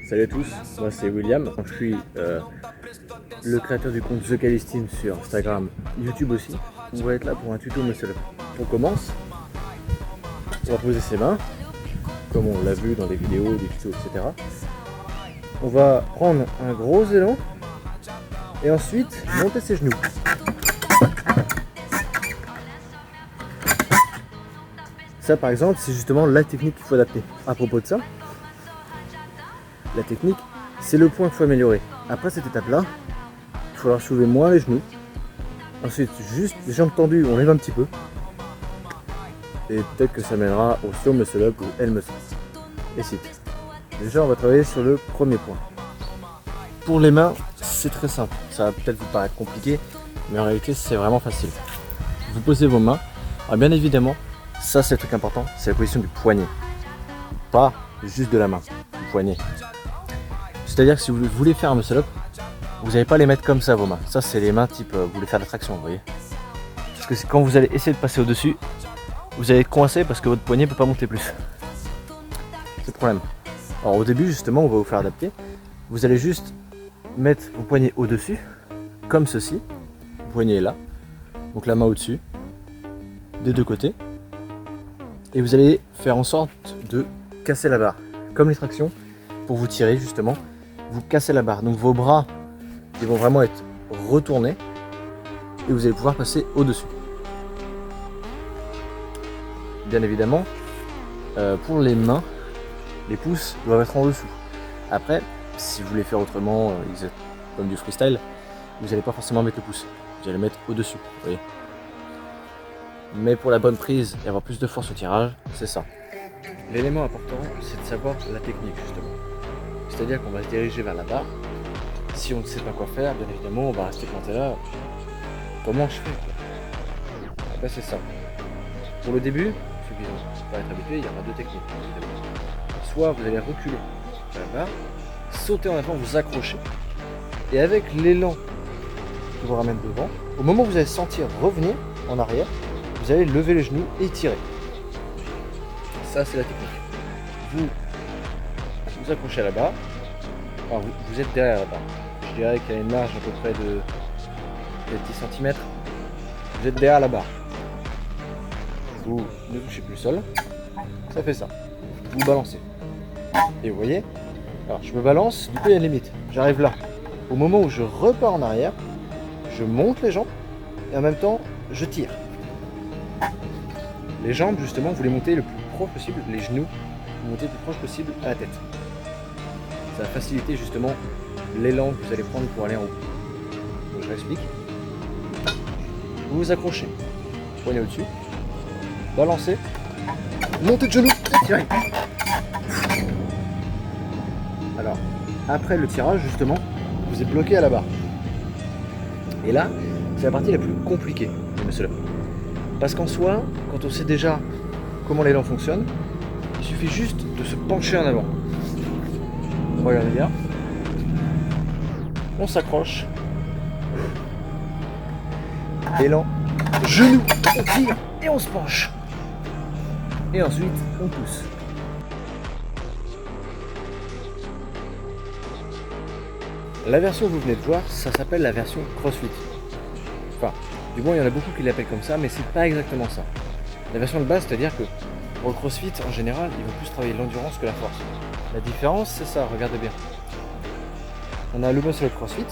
Salut à tous, moi c'est William, je suis le créateur du compte The Calistine sur Instagram, YouTube aussi. On va être là pour un tuto muscle up. On commence, on va poser ses mains, comme on l'a vu dans des vidéos, des tutos, etc. On va prendre un gros élan et ensuite monter ses genoux. Ça par exemple, c'est justement la technique qu'il faut adapter. À propos de ça, la technique, c'est le point qu'il faut améliorer. Après cette étape-là, il faudra soulever moins les genoux. Ensuite, juste les jambes tendues, on lève un petit peu. Et peut-être que ça mènera au slow muscle up ou L muscle. Et sit. Déjà, on va travailler sur le premier point. Pour les mains, c'est très simple. Ça va peut-être vous paraître compliqué, mais en réalité, c'est vraiment facile. Vous posez vos mains. Alors bien évidemment, ça c'est le truc important, c'est la position du poignet. Pas juste de la main, du poignet. C'est-à-dire que si vous voulez faire un muscle up, vous n'allez pas les mettre comme ça vos mains. Ça c'est les mains type, vous voulez faire de la traction, vous voyez. Parce que quand vous allez essayer de passer au-dessus, vous allez être coincé parce que votre poignet ne peut pas monter plus. C'est le problème. Alors au début justement, on va vous faire adapter. Vous allez juste mettre vos poignets au-dessus, comme ceci. Le poignet est là, donc la main au-dessus, des deux côtés. Et vous allez faire en sorte de casser la barre, comme les tractions, pour vous tirer justement. Vous cassez la barre, donc vos bras ils vont vraiment être retournés et vous allez pouvoir passer au-dessus. Bien évidemment, pour les mains, les pouces doivent être en dessous. Après, si vous voulez faire autrement, comme du freestyle, vous n'allez pas forcément mettre le pouce, vous allez le mettre au-dessus, vous voyez. Mais pour la bonne prise et avoir plus de force au tirage, c'est ça. L'élément important, c'est de savoir la technique justement. C'est-à-dire qu'on va se diriger vers la barre. Si on ne sait pas quoi faire, bien évidemment, on va rester planté là. Comment je fais quoi? Ben, c'est ça. Pour le début, ceux qui ne pas être habitués, il y aura deux techniques. Évidemment. Soit vous allez reculer vers la barre, sauter en avant, vous accrocher. Et avec l'élan qui vous ramène devant, au moment où vous allez sentir revenir en arrière, vous allez lever les genoux et tirer. Ça, c'est la technique. Vous vous accrochez à la barre. Alors, vous êtes derrière la barre. Je dirais qu'il y a une marge à peu près de 10 cm. Vous êtes derrière la barre. Vous ne touchez plus le sol. Ça fait ça. Vous balancez. Et vous voyez, alors je me balance, du coup il y a une limite. J'arrive là. Au moment où je repars en arrière, je monte les jambes et en même temps, je tire. Les jambes, justement, vous les montez le plus proche possible, les genoux, vous montez le plus proche possible à la tête. Ça va faciliter justement l'élan que vous allez prendre pour aller en haut. Donc je réexplique. Vous vous accrochez, poignet au-dessus, balancez, montez de genoux et tirez. Alors, après le tirage, justement, vous êtes bloqué à la barre. Et là, c'est la partie la plus compliquée du muscle up. Parce qu'en soi, quand on sait déjà comment l'élan fonctionne, il suffit juste de se pencher en avant. Regardez bien. On s'accroche. Élan, genou, on tire et on se penche. Et ensuite, on pousse. La version que vous venez de voir, ça s'appelle la version CrossFit. Enfin, du moins il y en a beaucoup qui l'appellent comme ça, mais c'est pas exactement ça. La version de base, c'est-à-dire que pour le CrossFit, en général, ils vont plus travailler l'endurance que la force. La différence, c'est ça, regardez bien. On a le muscle up CrossFit.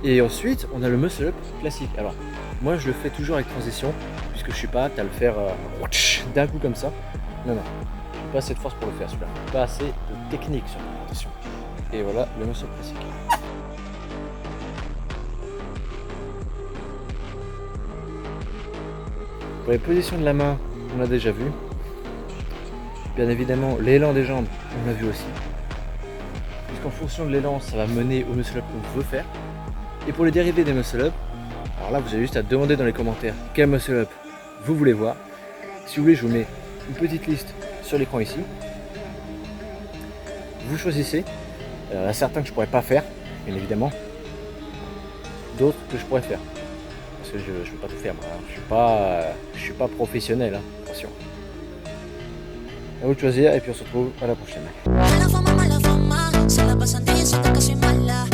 Et ensuite, on a le muscle up classique. Alors, moi je le fais toujours avec transition, puisque je suis pas apte à le faire d'un coup comme ça. Non, non, j'ai pas assez de force pour le faire celui-là. Pas assez de technique sur l'alimentation. Et voilà le muscle up classique. Pour les positions de la main, on a déjà vu. Bien évidemment, l'élan des jambes, on l'a vu aussi. Puisqu'en fonction de l'élan, ça va mener au muscle up qu'on veut faire. Et pour les dérivés des muscle up, alors là, vous avez juste à demander dans les commentaires quel muscle up vous voulez voir. Si vous voulez, je vous mets une petite liste sur l'écran ici. Vous choisissez. Il y en a certains que je ne pourrais pas faire, bien évidemment. D'autres que je pourrais faire. que je ne peux pas tout faire moi, hein. Je suis pas professionnel, hein. Attention. À vous de choisir et puis on se retrouve à la prochaine. Mala fama, se la pasan diciendo que soy mala.